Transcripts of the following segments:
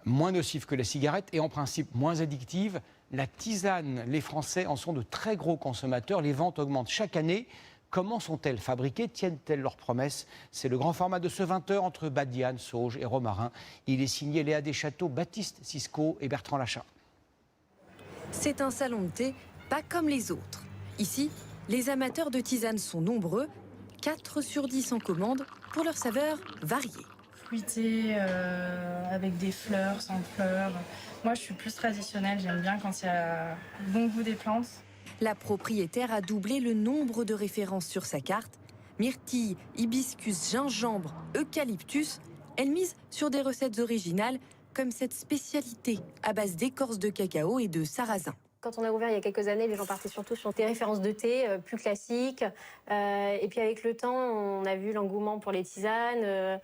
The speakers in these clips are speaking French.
moins nocive que la cigarette et en principe moins addictive. La tisane, les Français en sont de très gros consommateurs. Les ventes augmentent chaque année. Comment sont-elles fabriquées? Tiennent-elles leurs promesses? C'est le grand format de ce 20h entre Badiane, Sauges et Romarin. Il est signé Léa Deschâteaux, Baptiste Cisco et Bertrand Lachat. C'est un salon de thé pas comme les autres. Ici, les amateurs de tisane sont nombreux. 4 sur 10 en commande pour leurs saveurs variées. Fruité, avec des fleurs, sans fleurs. Moi, je suis plus traditionnelle. J'aime bien quand il y a le bon goût des plantes. La propriétaire a doublé le nombre de références sur sa carte. Myrtille, hibiscus, gingembre, eucalyptus. Elle mise sur des recettes originales comme cette spécialité à base d'écorce de cacao et de sarrasin. Quand on a ouvert il y a quelques années, les gens partaient surtout sur des références de thé plus classiques. Et puis avec le temps, on a vu l'engouement pour les tisanes,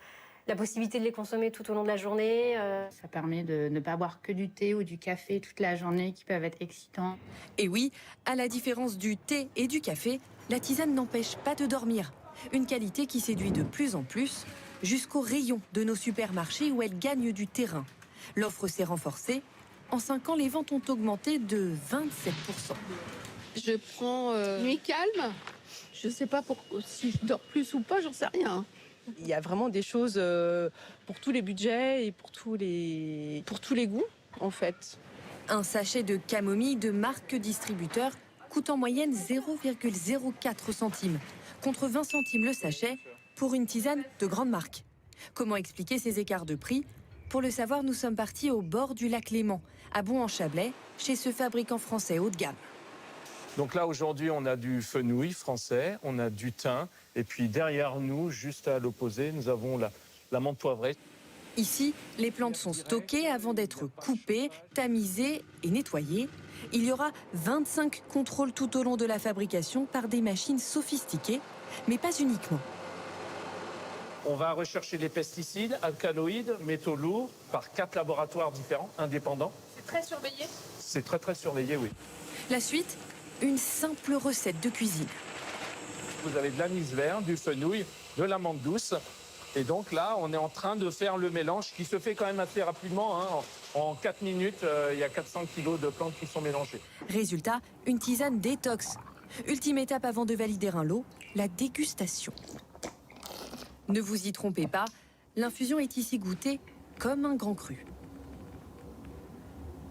la possibilité de les consommer tout au long de la journée. Ça permet de ne pas boire que du thé ou du café toute la journée qui peuvent être excitants. Et oui, à la différence du thé et du café, la tisane n'empêche pas de dormir. Une qualité qui séduit de plus en plus, jusqu'au rayon de nos supermarchés où elle gagne du terrain. L'offre s'est renforcée. En 5 ans, les ventes ont augmenté de 27%. Je prends nuit calme. Je ne sais pas si je dors plus ou pas, j'en sais rien. Il y a vraiment des choses pour tous les budgets et pour tous les goûts, en fait. Un sachet de camomille de marque distributeur coûte en moyenne 0,04 centimes, contre 20 centimes le sachet pour une tisane de grande marque. Comment expliquer ces écarts de prix? Pour le savoir, nous sommes partis au bord du lac Léman, à Bon-en-Chablais, chez ce fabricant français haut de gamme. Donc là, aujourd'hui, on a du fenouil français, on a du thym, et puis derrière nous, juste à l'opposé, nous avons la menthe poivrée. Ici, les plantes sont stockées avant d'être coupées, tamisées et nettoyées. Il y aura 25 contrôles tout au long de la fabrication par des machines sophistiquées, mais pas uniquement. On va rechercher les pesticides, alcaloïdes, métaux lourds, par 4 laboratoires différents, indépendants. C'est très surveillé? C'est très très surveillé, oui. La suite, une simple recette de cuisine. Vous avez de l'anis vert, du fenouil, de la menthe douce. Et donc là, on est en train de faire le mélange qui se fait quand même assez rapidement. En 4 minutes, il y a 400 kilos de plantes qui sont mélangées. Résultat, une tisane détox. Ultime étape avant de valider un lot, la dégustation. Ne vous y trompez pas, l'infusion est ici goûtée comme un grand cru.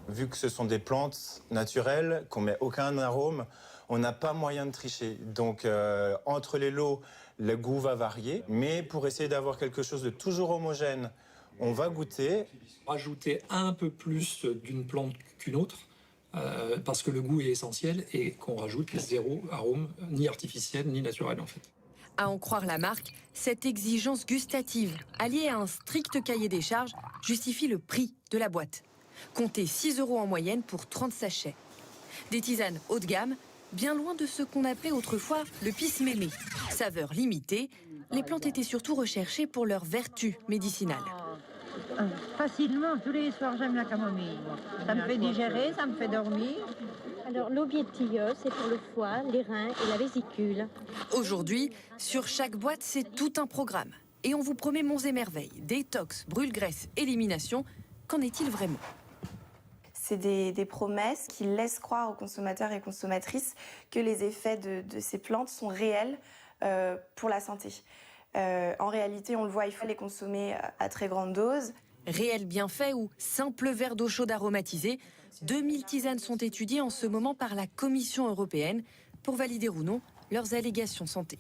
Vu que ce sont des plantes naturelles, qu'on met aucun arôme, on n'a pas moyen de tricher. Donc entre les lots, le goût va varier, mais pour essayer d'avoir quelque chose de toujours homogène, on va goûter. Rajouter un peu plus d'une plante qu'une autre, parce que le goût est essentiel et qu'on rajoute 0 arôme, ni artificiel ni naturel en fait. À en croire la marque, cette exigence gustative, alliée à un strict cahier des charges, justifie le prix de la boîte. Comptez 6 € en moyenne pour 30 sachets. Des tisanes haut de gamme, bien loin de ce qu'on appelait autrefois le pis-mémé. Saveur limitée, les plantes étaient surtout recherchées pour leurs vertus médicinales. Facilement, tous les soirs j'aime la camomille. Ça me fait digérer, ça me fait dormir. Alors l'aubier de tilleul, c'est pour le foie, les reins et la vésicule. Aujourd'hui, sur chaque boîte, c'est tout un programme. Et on vous promet monts et merveilles, détox, brûle-graisse, élimination. Qu'en est-il vraiment ? C'est des promesses qui laissent croire aux consommateurs et consommatrices que les effets de ces plantes sont réels pour la santé. En réalité, on le voit, il faut les consommer à très grande dose. Réel bienfait ou simple verre d'eau chaude aromatisée, 2000 tisanes sont étudiées en ce moment par la Commission européenne pour valider ou non leurs allégations santé.